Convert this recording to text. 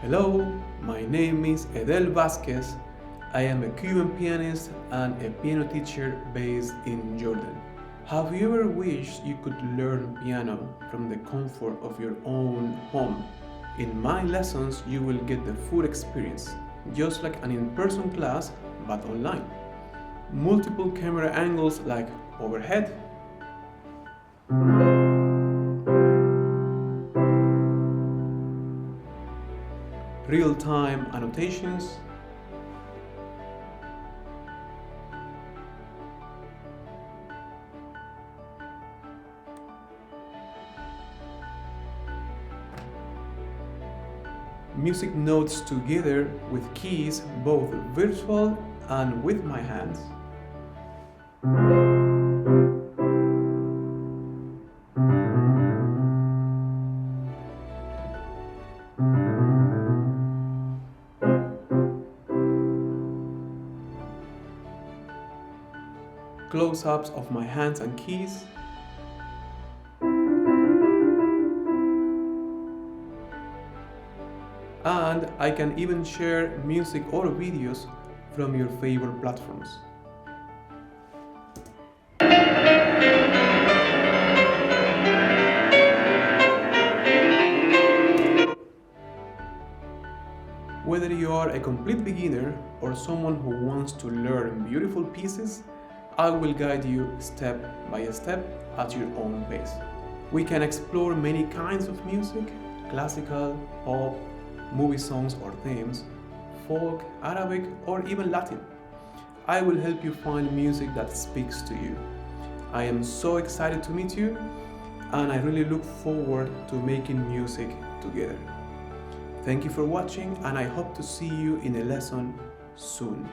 Hello, my name is Edel Vazquez. I am a Cuban pianist and a piano teacher based in Jordan. Have you ever wished you could learn piano from the comfort of your own home? In my lessons, you will get the full experience, just like an in-person class, but online. Multiple camera angles like overhead, real-time annotations, music notes together with keys both virtual and with my hands. Close-ups of my hands and keys. And I can even share music or videos from your favorite platforms. Whether you are a complete beginner or someone who wants to learn beautiful pieces, I will guide you step by step at your own pace. We can explore many kinds of music: classical, pop, movie songs or themes, folk, Arabic, or even Latin. I will help you find music that speaks to you. I am so excited to meet you, and I really look forward to making music together. Thank you for watching, and I hope to see you in a lesson soon.